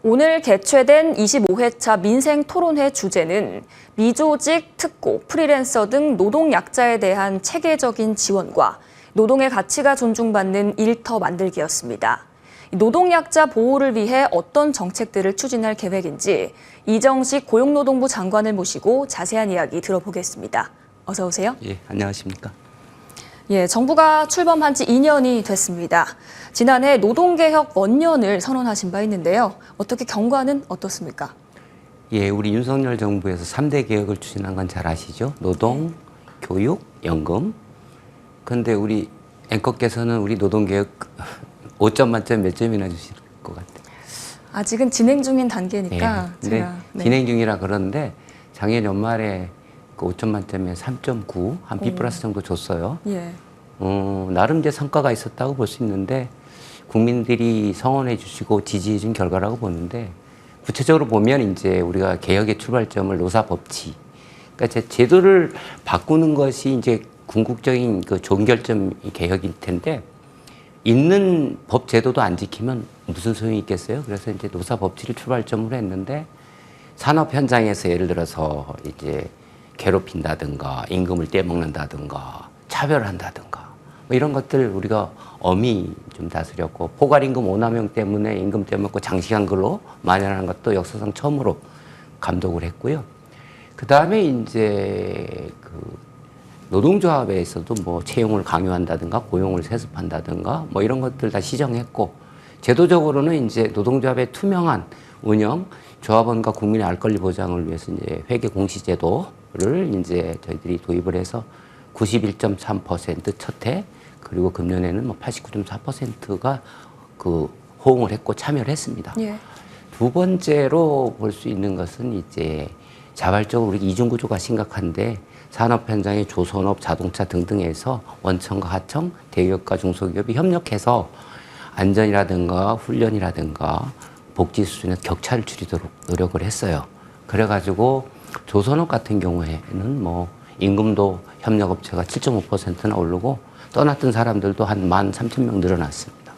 오늘 개최된 25회차 민생토론회 주제는 미조직, 특고, 프리랜서 등 노동약자에 대한 체계적인 지원과 노동의 가치가 존중받는 일터 만들기였습니다. 노동약자 보호를 위해 어떤 정책들을 추진할 계획인지 이정식 고용노동부 장관을 모시고 자세한 이야기 들어보겠습니다. 어서 오세요. 예, 안녕하십니까. 예, 정부가 출범한 지 2년이 됐습니다. 지난해 노동개혁 원년을 선언하신 바 있는데요. 어떻게 경과는 어떻습니까? 예, 우리 윤석열 정부에서 3대 개혁을 추진한 건 잘 아시죠? 노동, 교육, 연금. 그런데 우리 앵커께서는 우리 노동개혁 5점 만점 몇 점이나 주실 것 같아요? 아직은 진행 중인 단계니까 예, 제가 진행 중이라 그러는데 작년 연말에 그 5점 만점에 3.9, 한 B+ 정도 줬어요. 예. 나름 이제 성과가 있었다고 볼 수 있는데 국민들이 성원해 주시고 지지해 준 결과라고 보는데 구체적으로 보면 이제 우리가 개혁의 출발점을 노사법치, 그러니까 제도를 바꾸는 것이 이제 궁극적인 그 종결점 개혁일 텐데 있는 법 제도도 안 지키면 무슨 소용이 있겠어요? 그래서 이제 노사법치를 출발점으로 했는데 산업 현장에서 예를 들어서 이제 괴롭힌다든가 임금을 떼먹는다든가 차별한다든가 뭐 이런 것들 우리가 엄히 좀 다스렸고 포괄임금 오남용 때문에 임금 떼먹고 장시간 근로 만연하는 것도 역사상 처음으로 감독을 했고요. 그 다음에 이제 그 노동조합에서도 뭐 채용을 강요한다든가 고용을 세습한다든가 뭐 이런 것들 다 시정했고 제도적으로는 이제 노동조합의 투명한 운영, 조합원과 국민의 알 권리 보장을 위해서 이제 회계 공시제도를 이제 저희들이 도입을 해서 91.3% 첫 해, 그리고 금년에는 뭐 89.4%가 그 호응을 했고 참여를 했습니다. 예. 두 번째로 볼 수 있는 것은 이제 자발적으로 우리 이중 구조가 심각한데 산업 현장의 조선업, 자동차 등등에서 원청과 하청, 대기업과 중소기업이 협력해서 안전이라든가 훈련이라든가 복지 수준의 격차를 줄이도록 노력을 했어요. 그래가지고 조선업 같은 경우에는 뭐 임금도 협력업체가 7.5%나 오르고 떠났던 사람들도 한 13,000명 늘어났습니다.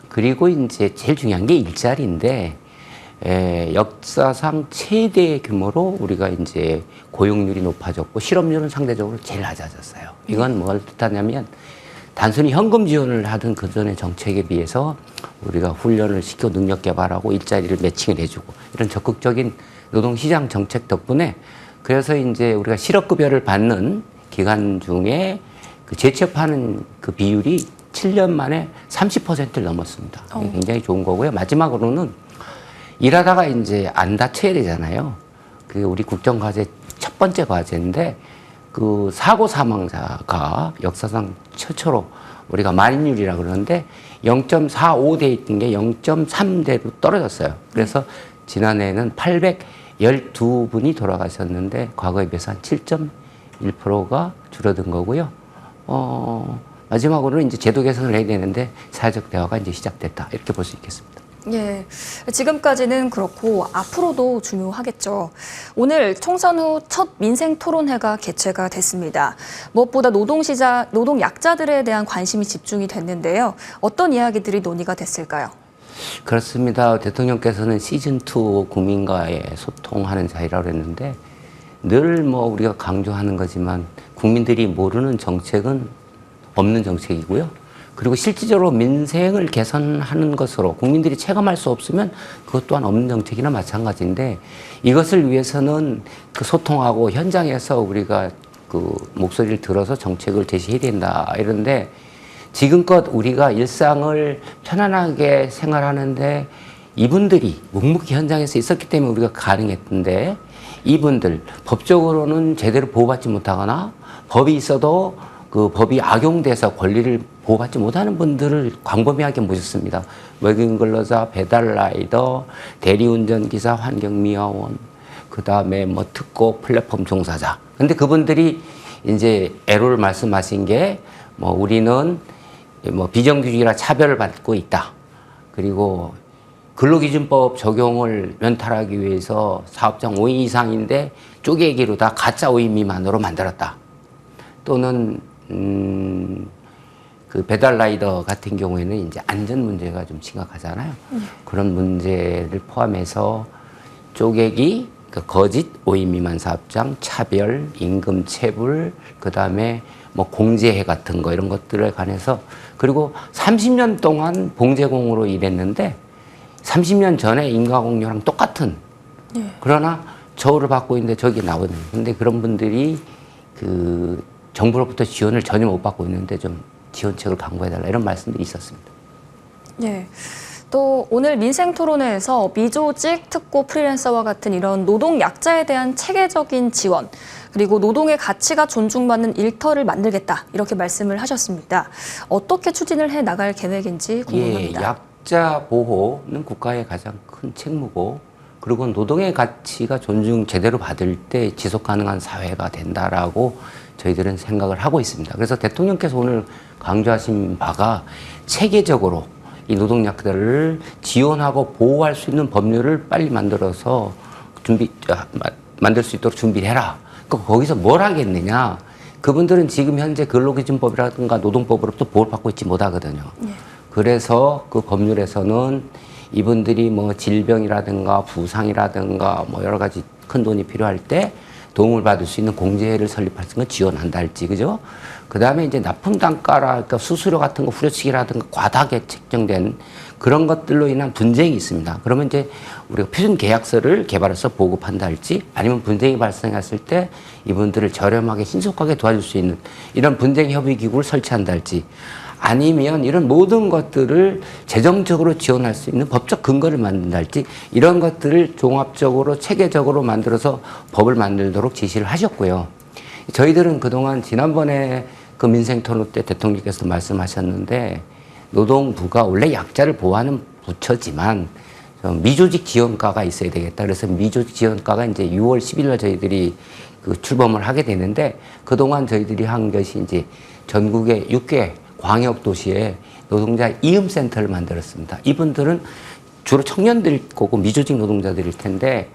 그리고 이제 제일 중요한 게 일자리인데 역사상 최대 규모로 우리가 이제 고용률이 높아졌고 실업률은 상대적으로 제일 낮아졌어요. 이건 뭘 뜻하냐면 단순히 현금 지원을 하던 그전의 정책에 비해서 우리가 훈련을 시켜 능력 개발하고 일자리를 매칭을 해주고 이런 적극적인 노동시장 정책 덕분에 그래서 이제 우리가 실업급여를 받는 기간 중에 그 재취업하는 그 비율이 7년 만에 30%를 넘었습니다. 굉장히 좋은 거고요. 마지막으로는 일하다가 이제 안 다쳐야 되잖아요. 그게 우리 국정과제 첫 번째 과제인데 그 사고 사망자가 역사상 최초로 우리가 만인율이라 그러는데 0.45대 있던 게 0.3대로 떨어졌어요. 그래서 지난해에는 812분이 돌아가셨는데 과거에 비해서 한 7.1%가 줄어든 거고요. 마지막으로는 이제 제도 개선을 해야 되는데 사회적 대화가 이제 시작됐다. 이렇게 볼 수 있겠습니다. 예, 지금까지는 그렇고 앞으로도 중요하겠죠. 오늘 총선 후 첫 민생토론회가 개최가 됐습니다. 무엇보다 노동약자들에 대한 관심이 집중이 됐는데요. 어떤 이야기들이 논의가 됐을까요? 그렇습니다. 대통령께서는 시즌2 국민과의 소통하는 자리라고 했는데 늘 뭐 우리가 강조하는 거지만 국민들이 모르는 정책은 없는 정책이고요. 그리고 실질적으로 민생을 개선하는 것으로 국민들이 체감할 수 없으면 그것 또한 없는 정책이나 마찬가지인데 이것을 위해서는 그 소통하고 현장에서 우리가 그 목소리를 들어서 정책을 제시해야 된다 이런데 지금껏 우리가 일상을 편안하게 생활하는데 이분들이 묵묵히 현장에서 있었기 때문에 우리가 가능했던데 이분들 법적으로는 제대로 보호받지 못하거나 법이 있어도 그 법이 악용돼서 권리를 보호받지 못하는 분들을 광범위하게 모셨습니다. 외국인 근로자, 배달라이더, 대리운전기사, 환경미화원, 그 다음에 뭐 특고, 플랫폼 종사자. 근데 그분들이 이제 애로를 말씀하신 게 뭐 우리는 뭐 비정규직이라 차별을 받고 있다. 그리고 근로기준법 적용을 면탈하기 위해서 사업장 5인 이상인데 쪼개기로 다 가짜 5인 미만으로 만들었다. 또는 그 배달 라이더 같은 경우에는 이제 안전 문제가 좀 심각하잖아요. 그런 문제를 포함해서 쪼개기, 그 거짓 5인 미만 사업장, 차별, 임금 체불, 그 다음에 뭐 공제해 같은 거 이런 것들에 관해서 그리고 30년 동안 봉제공으로 일했는데 30년 전에 인가공료랑 똑같은 그러나 저울을 받고 있는데 저기 나오거든요. 근데 그런 분들이 그 정부로부터 지원을 전혀 못 받고 있는데 좀 지원책을 강구해달라 이런 말씀들이 있었습니다. 예. 또 오늘 민생 토론회에서 미조직, 특고, 프리랜서와 같은 이런 노동 약자에 대한 체계적인 지원, 그리고 노동의 가치가 존중받는 일터를 만들겠다 이렇게 말씀을 하셨습니다. 어떻게 추진을 해 나갈 계획인지 궁금합니다. 예, 약자 보호는 국가의 가장 큰 책무고 그리고 노동의 가치가 존중 제대로 받을 때 지속 가능한 사회가 된다라고 저희들은 생각을 하고 있습니다. 그래서 대통령께서 오늘 강조하신 바가 체계적으로 이 노동약자를 지원하고 보호할 수 있는 법률을 빨리 만들어서 만들 수 있도록 준비를 해라. 거기서 뭘 하겠느냐. 그분들은 지금 현재 근로기준법이라든가 노동법으로부터 보호를 받고 있지 못하거든요. 그래서 그 법률에서는 이분들이 뭐 질병이라든가 부상이라든가 뭐 여러 가지 큰 돈이 필요할 때 도움을 받을 수 있는 공제를 설립할 수 있는 걸 지원한다 할지, 그죠? 그 다음에 이제 납품 단가라, 그러니까 수수료 같은 거 후려치기라든가 과다하게 책정된 그런 것들로 인한 분쟁이 있습니다. 그러면 이제 우리가 표준 계약서를 개발해서 보급한다 할지 아니면 분쟁이 발생했을 때 이분들을 저렴하게 신속하게 도와줄 수 있는 이런 분쟁 협의 기구를 설치한다 할지 아니면 이런 모든 것들을 재정적으로 지원할 수 있는 법적 근거를 만든다 할지 이런 것들을 종합적으로 체계적으로 만들어서 법을 만들도록 지시를 하셨고요. 저희들은 그동안 지난번에 그 민생토론 때 대통령께서 말씀하셨는데 노동부가 원래 약자를 보호하는 부처지만 미조직 지원과가 있어야 되겠다. 그래서 미조직 지원과가 이제 6월 10일 날 저희들이 그 출범을 하게 되는데 그동안 저희들이 한 것이 이제 전국의 6개 광역 도시에 노동자 이음센터를 만들었습니다. 이분들은 주로 청년들 거고 미조직 노동자들일 텐데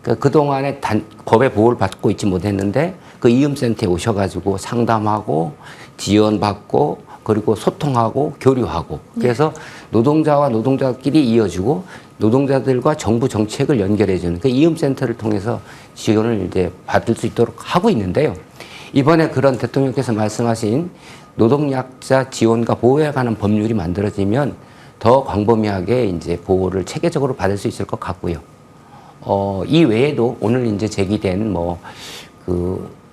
그동안에 법의 보호를 받고 있지 못했는데 그 이음센터에 오셔가지고 상담하고 지원받고 그리고 소통하고 교류하고 그래서 노동자와 노동자끼리 이어주고 노동자들과 정부 정책을 연결해주는 그 이음센터를 통해서 지원을 이제 받을 수 있도록 하고 있는데요. 이번에 그런 대통령께서 말씀하신 노동약자 지원과 보호에 관한 법률이 만들어지면 더 광범위하게 이제 보호를 체계적으로 받을 수 있을 것 같고요. 이 외에도 오늘 이제 제기된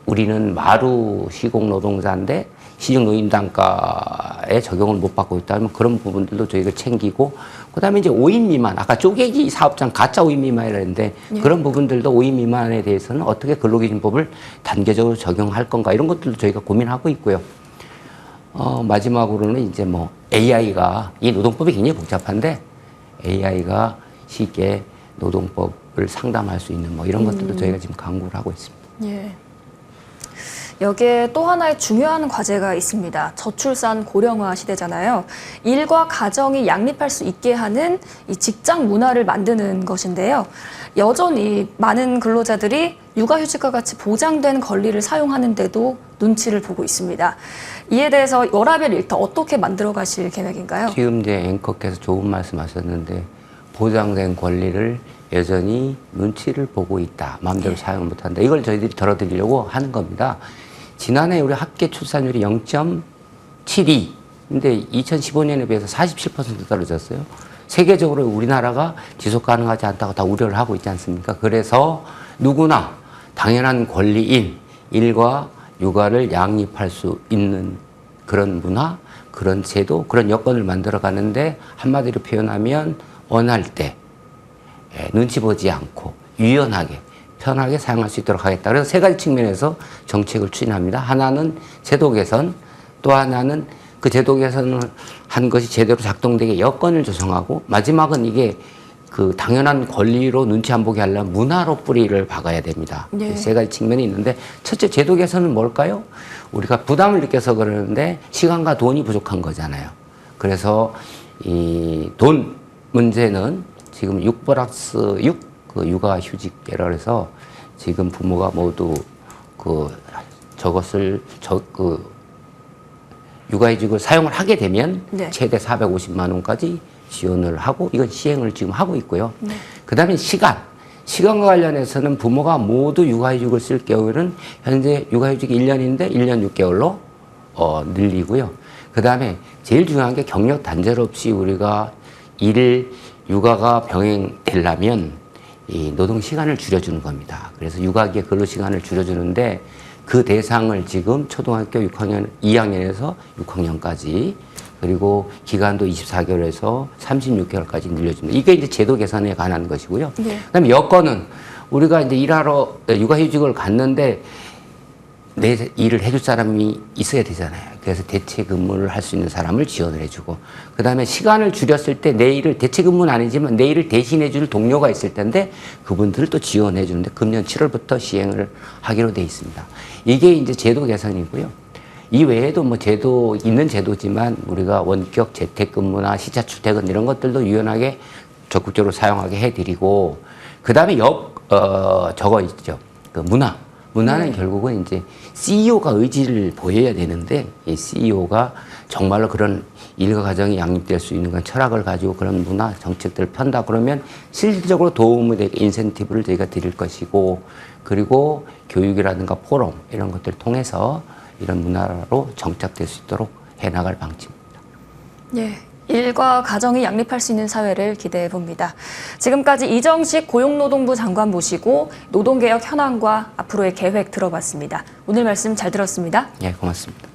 우리는 마루 시공 노동자인데 시중 노임 단가에 적용을 못 받고 있다면 그런 부분들도 저희가 챙기고 그다음에 이제 5인 미만 아까 쪼개기 사업장 가짜 5인 미만이라는데 그런 부분들도 5인 미만에 대해서는 어떻게 근로기준법을 단계적으로 적용할 건가 이런 것들도 저희가 고민하고 있고요. 마지막으로는 이제 뭐 AI가 이 노동법이 굉장히 복잡한데 AI가 쉽게 노동법을 상담할 수 있는 뭐 이런 것들도 저희가 지금 강구를 하고 있습니다. 예. 여기에 또 하나의 중요한 과제가 있습니다. 저출산 고령화 시대잖아요. 일과 가정이 양립할 수 있게 하는 이 직장 문화를 만드는 것인데요. 여전히 많은 근로자들이 육아휴직과 같이 보장된 권리를 사용하는데도 눈치를 보고 있습니다. 이에 대해서 워라밸 일터 어떻게 만들어 가실 계획인가요? 지금 이제 앵커께서 좋은 말씀하셨는데 보장된 권리를 여전히 눈치를 보고 있다. 마음대로 사용을 못한다. 이걸 저희들이 덜어드리려고 하는 겁니다. 지난해 우리 합계 출산율이 0.72. 근데 2015년에 비해서 47% 떨어졌어요. 세계적으로 우리나라가 지속 가능하지 않다고 다 우려를 하고 있지 않습니까? 그래서 누구나 당연한 권리인 일과 육아를 양립할 수 있는 그런 문화, 그런 제도, 그런 여건을 만들어 가는데 한마디로 표현하면 원할 때 눈치 보지 않고 유연하게 편하게 사용할 수 있도록 하겠다. 그래서 세 가지 측면에서 정책을 추진합니다. 하나는 제도 개선, 또 하나는 그 제도 개선을 한 것이 제대로 작동되게 여건을 조성하고 마지막은 이게 그 당연한 권리로 눈치 안 보게 하려면 문화로 뿌리를 박아야 됩니다. 네. 세 가지 측면이 있는데 첫째 제도 개선은 뭘까요? 우리가 부담을 느껴서 그러는데 시간과 돈이 부족한 거잖아요. 그래서 이 돈 문제는 지금 6+6 그 육아휴직계라 해서 지금 부모가 모두 저것을 육아휴직을 사용을 하게 되면 네. 최대 450만 원까지 지원을 하고 이건 시행을 지금 하고 있고요. 네. 그다음에 시간과 관련해서는 부모가 모두 육아휴직을 쓸 경우에는 현재 육아휴직이 1년인데 1년 6개월로 늘리고요. 그다음에 제일 중요한 게 경력 단절 없이 우리가 육아가 병행되려면 이 노동 시간을 줄여주는 겁니다. 그래서 육아기의 근로 시간을 줄여주는데 그 대상을 지금 초등학교 2학년에서 6학년까지 그리고 기간도 24개월에서 36개월까지 늘려줍니다. 이게 이제 제도 개선에 관한 것이고요. 네. 그다음에 여건은 우리가 이제 일하러 육아휴직을 갔는데 내 일을 해줄 사람이 있어야 되잖아요. 그래서 대체 근무를 할 수 있는 사람을 지원을 해주고, 그 다음에 시간을 줄였을 때 내 일을 대체 근무는 아니지만 내 일을 대신해줄 동료가 있을 텐데 그분들을 또 지원해 주는데 금년 7월부터 시행을 하기로 돼 있습니다. 이게 이제 제도 개선이고요. 이 외에도 뭐 있는 제도지만 우리가 원격 재택근무나 시차 출퇴근 이런 것들도 유연하게 적극적으로 사용하게 해드리고, 그 다음에 저거 있죠. 그 문화는 결국은 이제 CEO가 의지를 보여야 되는데 이 CEO가 정말로 그런 일과 가정이 양립될 수 있는 그런 철학을 가지고 그런 문화 정책들을 편다 그러면 실질적으로 도움이 되게 인센티브를 저희가 드릴 것이고, 그리고 교육이라든가 포럼 이런 것들을 통해서 이런 문화로 정착될 수 있도록 해나갈 방침입니다. 예. 일과 가정이 양립할 수 있는 사회를 기대해 봅니다. 지금까지 이정식 고용노동부 장관 모시고 노동개혁 현황과 앞으로의 계획 들어봤습니다. 오늘 말씀 잘 들었습니다. 예, 고맙습니다.